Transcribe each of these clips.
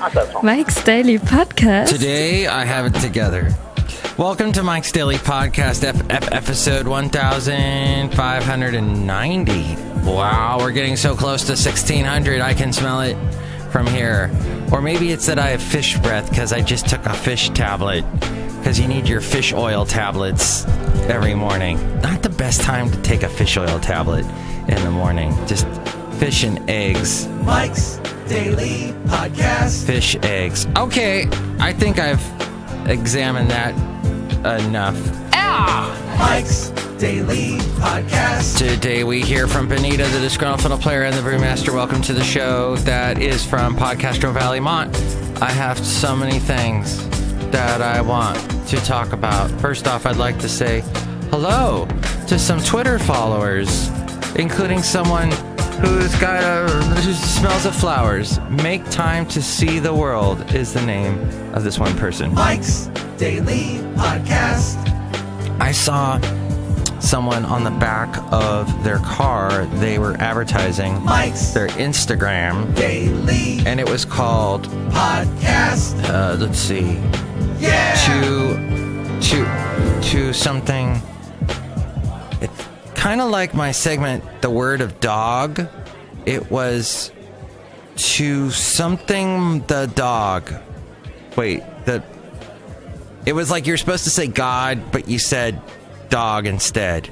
Mike's Daily Podcast. Today, I have it together. Welcome to Mike's Daily Podcast, episode 1590. Wow, we're getting so close to 1600, I can smell it from here. Or maybe it's that I have fish breath because I just took a fish tablet. Because you need your fish oil tablets every morning. Not the best time to take a fish oil tablet in the morning. Just fish and eggs. Mike's Daily Podcast. Fish, eggs. Okay, I think I've examined that enough. Mike's Daily Podcast. Today we hear from Benita, the Disgruntled Fiddle Player, and the Brewmaster. Welcome to the show that is from Podcastro Valley, Mont. I have so many things that I want to talk about. First off, I'd like to say hello to some Twitter followers, including someone who smells of flowers. Make Time to See the World is the name of this one person. Mike's Daily Podcast. I saw someone on the back of their car. They were advertising Mike's their Instagram Daily and it was called Podcast. Let's see. Yeah. To something. It's kind of like my segment, The Word of Dog. It was to something the dog. Wait, it was like you're supposed to say God, but you said dog instead.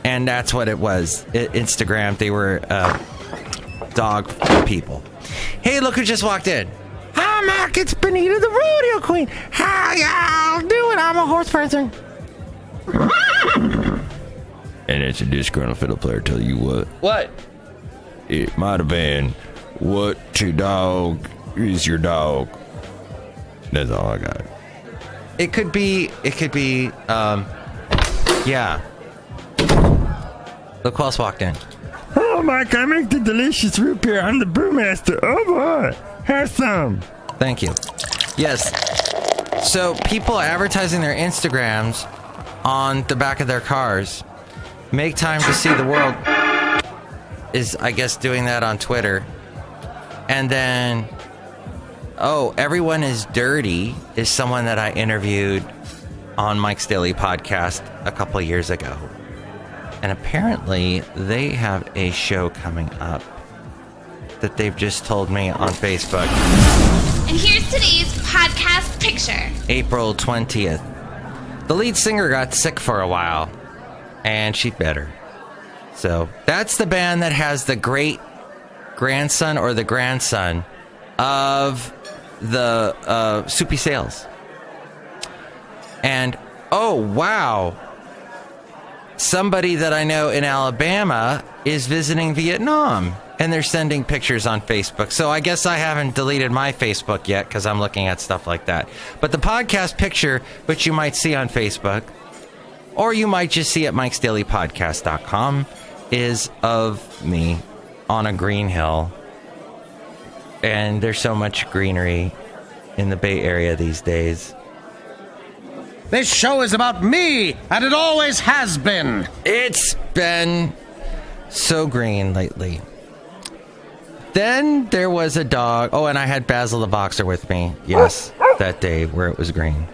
And that's what it was. Instagram, they were dog people. Hey, look who just walked in. Hi, Mac, it's Benita, the rodeo queen. How y'all doing? I'm a horse person. And it's a disgruntled fiddle player. Tell you what. What? It might have been, what your dog is your dog. That's all I got. It could be, yeah. Look who else walked in. Oh, Mike, I make the delicious root beer. I'm the brewmaster. Oh, boy. Have some. Thank you. Yes. So people advertising their Instagrams on the back of their cars. Make Time to See the World is, I guess, doing that on Twitter. And then, Everyone is Dirty is someone that I interviewed on Mike's Daily Podcast a couple of years ago. And apparently they have a show coming up that they've just told me on Facebook. And here's today's podcast picture. April 20th. The lead singer got sick for a while, and she's better. So that's the band that has the great grandson or the grandson of the Soupy Sales. And, oh, wow. Somebody that I know in Alabama is visiting Vietnam, and they're sending pictures on Facebook. So I guess I haven't deleted my Facebook yet because I'm looking at stuff like that. But the podcast picture, which you might see on Facebook, or you might just see at mikesdailypodcast.com, is of me on a green hill. And there's so much greenery in the Bay Area these days. This show is about me, and it always has been. It's been so green lately. Then there was a dog. Oh, and I had Basil the Boxer with me. Yes, that day where it was green.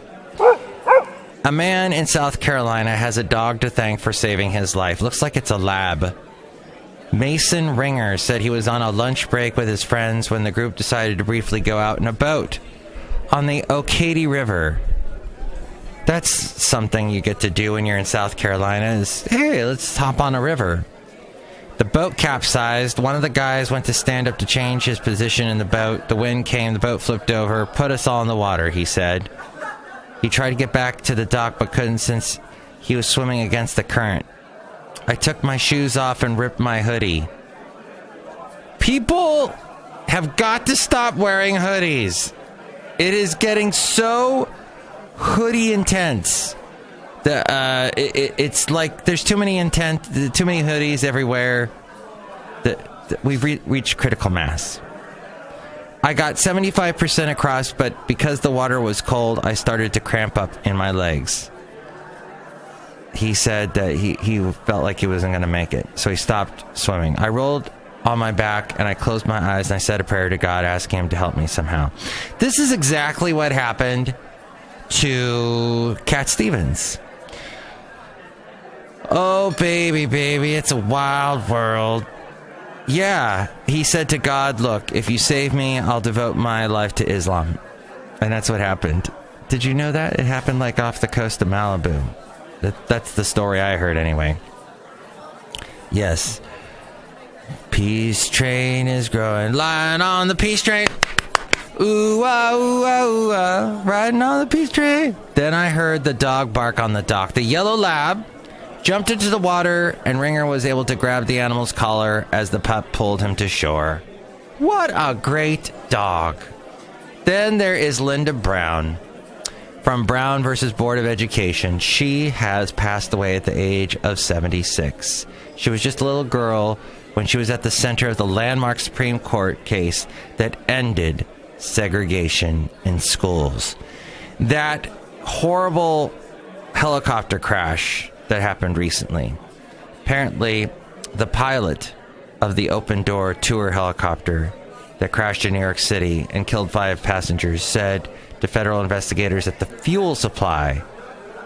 A man in South Carolina has a dog to thank for saving his life. Looks like it's a lab. Mason Ringer said he was on a lunch break with his friends when the group decided to briefly go out in a boat on the Ocatee River. That's something you get to do when you're in South Carolina is, hey, let's hop on a river. The boat capsized. One of the guys went to stand up to change his position in the boat. The wind came, the boat flipped over, put us all in the water, he said. He tried to get back to the dock but couldn't since he was swimming against the current. I took my shoes off and ripped my hoodie. People have got to stop wearing hoodies. It is getting so hoodie intense. It's like there's too many hoodies everywhere. We've reached critical mass. I got 75% across, but because the water was cold, I started to cramp up in my legs. He said that he felt like he wasn't going to make it, so he stopped swimming. I rolled on my back, and I closed my eyes and I said a prayer to God, asking him to help me somehow. This is exactly what happened to Cat Stevens. Oh, baby, baby, it's a wild world. Yeah, he said to God, look, if you save me, I'll devote my life to Islam. And that's what happened. Did you know that? It happened like off the coast of Malibu. That's the story I heard anyway. Yes. Peace train is growing. Lying on the peace train. Ooh, ah, ooh, ah, ooh, ah. Riding on the peace train. Then I heard the dog bark on the dock. The yellow lab jumped into the water, and Ringer was able to grab the animal's collar as the pup pulled him to shore. What a great dog. Then there is Linda Brown from Brown versus Board of Education. She has passed away at the age of 76. She was just a little girl when she was at the center of the landmark Supreme Court case that ended segregation in schools. That horrible helicopter crash that happened recently. Apparently, the pilot of the Open Door tour helicopter that crashed in New York City and killed 5 passengers said to federal investigators that the fuel supply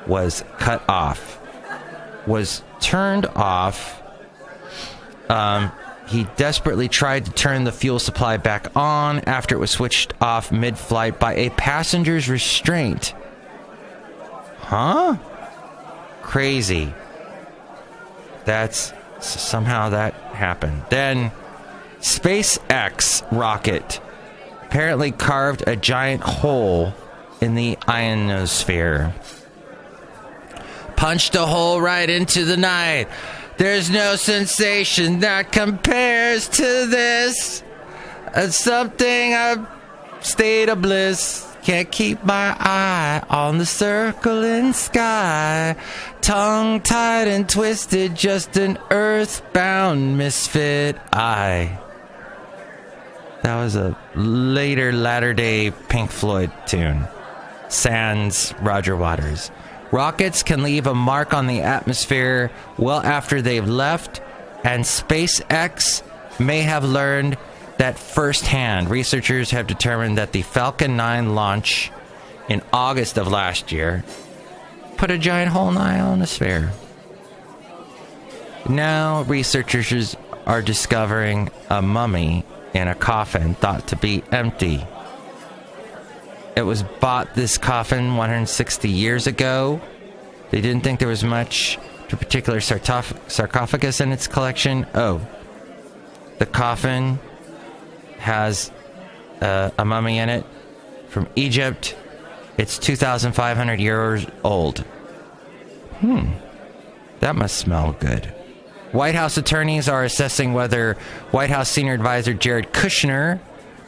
was cut off, was turned off. He desperately tried to turn the fuel supply back on after it was switched off mid-flight by a passenger's restraint. Huh? Crazy. Somehow that happened. Then SpaceX rocket apparently carved a giant hole in the ionosphere. Punched a hole right into the night. There's no sensation that compares to this. It's something a state of bliss. Can't keep my eye on the circling sky. Tongue-tied and twisted, just an earthbound misfit eye. That was a latter-day Pink Floyd tune. Sans Roger Waters. Rockets can leave a mark on the atmosphere well after they've left, and SpaceX may have learned that firsthand. Researchers have determined that the Falcon 9 launch in August of last year put a giant hole in the ionosphere. Now researchers are discovering a mummy in a coffin thought to be empty. It was bought, this coffin, 160 years ago. They didn't think there was much to particular sarcophagus in its collection. Oh, the coffin has a mummy in it from Egypt. It's 2,500 years old. That must smell good. White House attorneys are assessing whether White House senior advisor Jared Kushner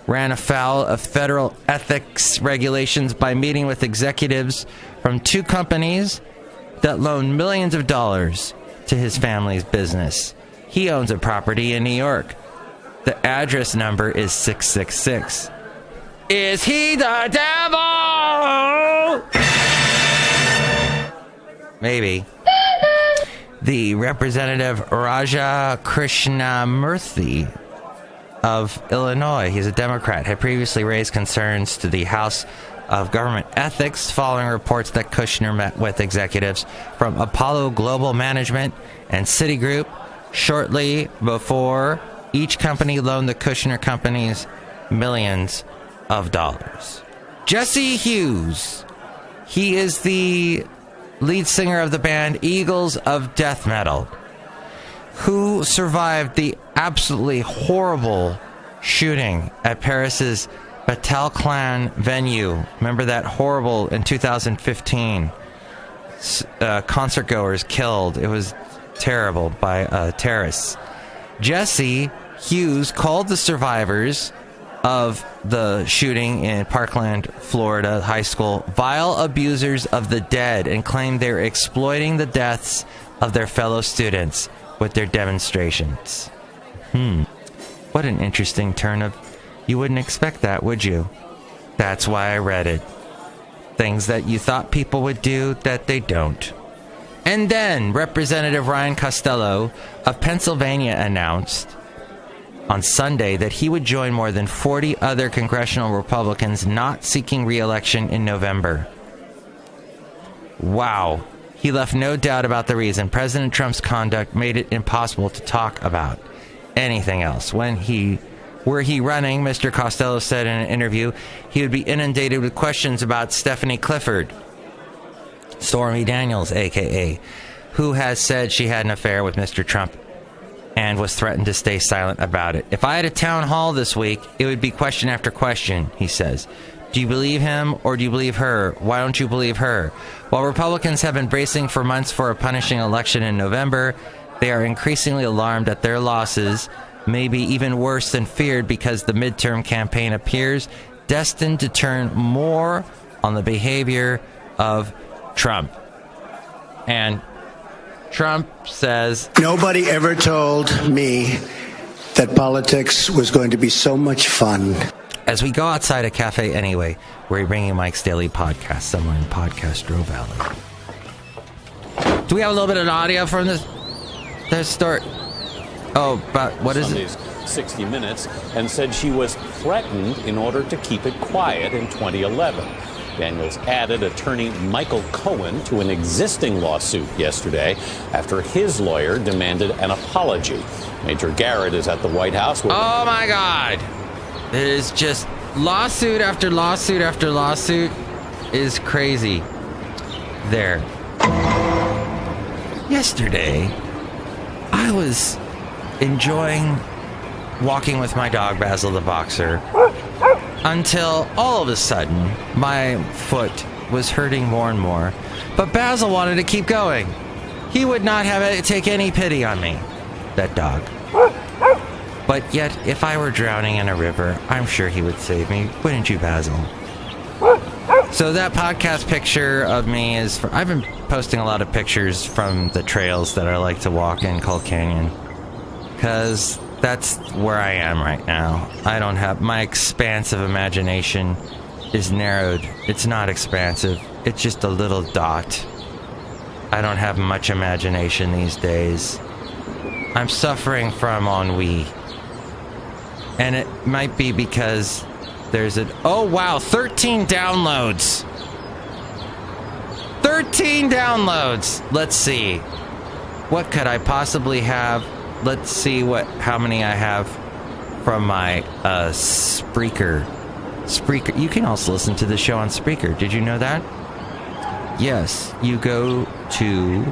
ran afoul of federal ethics regulations by meeting with executives from 2 companies that loaned millions of dollars to his family's business. He owns a property in New York. The address number is 666. Is he the devil? Maybe. The Representative Raja Krishnamurthy of Illinois, he's a Democrat, had previously raised concerns to the House of Government Ethics following reports that Kushner met with executives from Apollo Global Management and Citigroup shortly before each company loaned the Kushner companies millions of dollars. Jesse Hughes, he is the lead singer of the band Eagles of Death Metal, who survived the absolutely horrible shooting at Paris's Bataclan venue. Remember that horrible in 2015? Concert goers killed. It was terrible by terrorists. Jesse Hughes called the survivors of the shooting in Parkland, Florida high school vile abusers of the dead and claimed they're exploiting the deaths of their fellow students with their demonstrations. What an interesting turn of... You wouldn't expect that, would you? That's why I read it. Things that you thought people would do that they don't. And then Representative Ryan Costello of Pennsylvania announced on Sunday that he would join more than 40 other congressional Republicans not seeking re-election in November. Wow. He left no doubt about the reason. President Trump's conduct made it impossible to talk about anything else. Were he running, Mr. Costello said in an interview, he would be inundated with questions about Stephanie Clifford, Stormy Daniels, a.k.a., who has said she had an affair with Mr. Trump and was threatened to stay silent about it. If I had a town hall this week, it would be question after question, he says. Do you believe him or do you believe her? Why don't you believe her? While Republicans have been bracing for months for a punishing election in November, they are increasingly alarmed that their losses may be even worse than feared because the midterm campaign appears destined to turn more on the behavior of Trump. And Trump says, nobody ever told me that politics was going to be so much fun. As we go outside a Café Anyway, we're bringing Mike's Daily Podcast somewhere in Podcastro Valley. Do we have a little bit of audio from this story? Oh, but what is it? 60 Minutes, and said she was threatened in order to keep it quiet in 2011. Daniels added attorney Michael Cohen to an existing lawsuit yesterday after his lawyer demanded an apology. Major Garrett is at the White House. Oh, my God. It is just lawsuit after lawsuit after lawsuit is crazy. There. Yesterday, I was enjoying walking with my dog, Basil the Boxer, until all of a sudden, my foot was hurting more and more. But Basil wanted to keep going. He would not take any pity on me, that dog. But yet, if I were drowning in a river, I'm sure he would save me. Wouldn't you, Basil? So that podcast picture of me is... I've been posting a lot of pictures from the trails that I like to walk in Cold Canyon. Because that's where I am right now. I don't have... My expansive imagination is narrowed. It's not expansive. It's just a little dot. I don't have much imagination these days. I'm suffering from ennui. And it might be because there's oh wow, 13 downloads. 13 downloads. Let's see. What could I possibly have? Let's see how many I have from my Spreaker. Spreaker. You can also listen to the show on Spreaker. Did you know that? Yes. You go to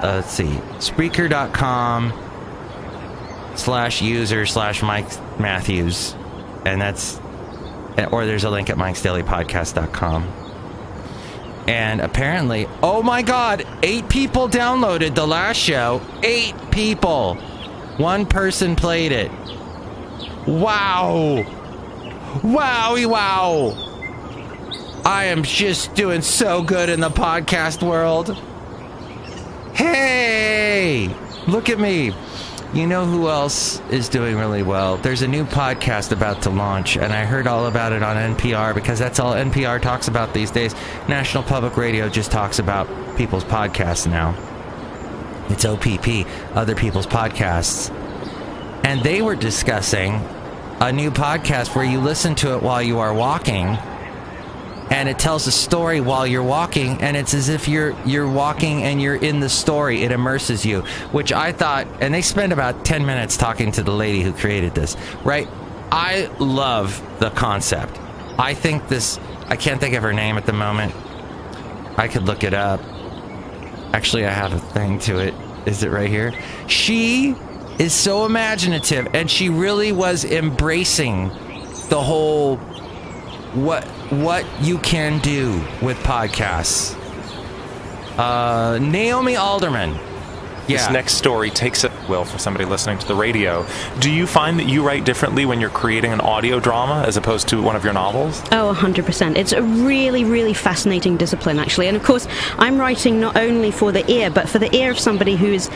let's see. Spreaker.com/user/Mike Matthews, and that's, or there's a link at mikesdailypodcast.com. And apparently, oh my God, 8 people downloaded the last show. 8 people. 1 person played it. Wow. Wowie wow. I am just doing so good in the podcast world. Hey, look at me. You know who else is doing really well? There's a new podcast about to launch, and I heard all about it on NPR because that's all NPR talks about these days. National Public Radio just talks about people's podcasts now. It's OPP, other people's podcasts. And they were discussing a new podcast where you listen to it while you are walking, and it tells a story while you're walking, and it's as if you're walking and you're in the story. It immerses you, which I thought, and they spent about 10 minutes talking to the lady who created this, right? I love the concept. I think this, I can't think of her name at the moment. I could look it up. Actually, I have a thing to it. Is it right here? She is so imaginative, and she really was embracing the whole what you can do with podcasts. Naomi Alderman. Yeah. This next story takes it well for somebody listening to the radio. Do you find that you write differently when you're creating an audio drama as opposed to one of your novels? Oh, 100%. It's a really, really fascinating discipline, actually. And of course, I'm writing not only for the ear, but for the ear of somebody who is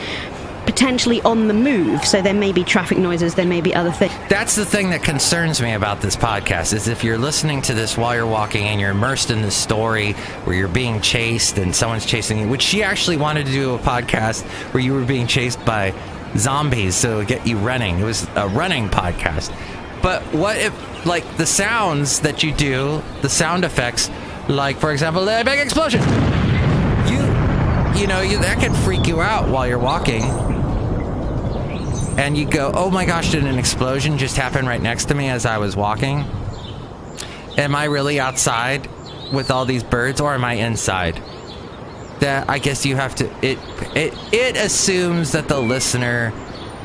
potentially on the move, so there may be traffic noises, there may be other things. That's the thing that concerns me about this podcast, is if you're listening to this while you're walking and you're immersed in this story where you're being chased and someone's chasing you, which she actually wanted to do a podcast where you were being chased by zombies, so get you running. It was a running podcast. But what if, like, the sounds that you do, the sound effects, like, for example, a big explosion. You know, that could freak you out while you're walking. And you go, oh my gosh, did an explosion just happen right next to me as I was walking? Am I really outside with all these birds, or am I inside? That, I guess you have to, it assumes that the listener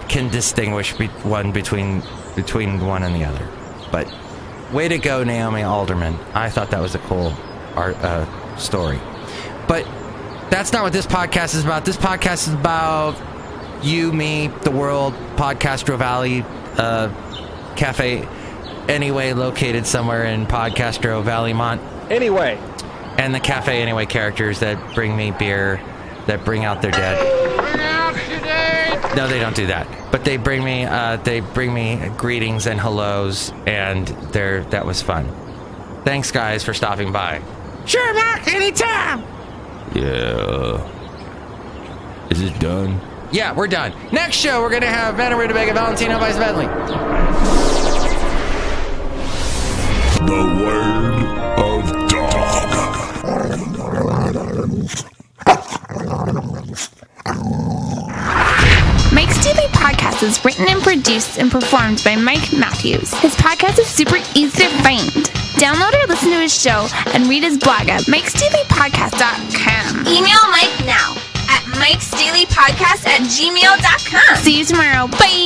can distinguish between one and the other. But way to go, Naomi Alderman. I thought that was a cool story. But that's not what this podcast is about. This podcast is about you, me, the world, Podcastro Valley, Café Anyway, located somewhere in Podcastro Valleymont. Anyway. And the Café Anyway characters that bring me beer, that bring out their dead. Bring out your dead! No, they don't do that. But they bring me greetings and hellos, and that was fun. Thanks, guys, for stopping by. Sure, Mark, anytime! Yeah. Is it done? Yeah, we're done. Next show, we're going to have Madame Rootabega, Valentino, Bison Bentley. The word of dog. Mike's Daily Podcast is written and produced and performed by Mike Matthews. His podcast is super easy to find. Download or listen to his show and read his blog at mikesdailypodcast.com. Email Mike now at mikesdailypodcast@gmail.com. See you tomorrow. Bye!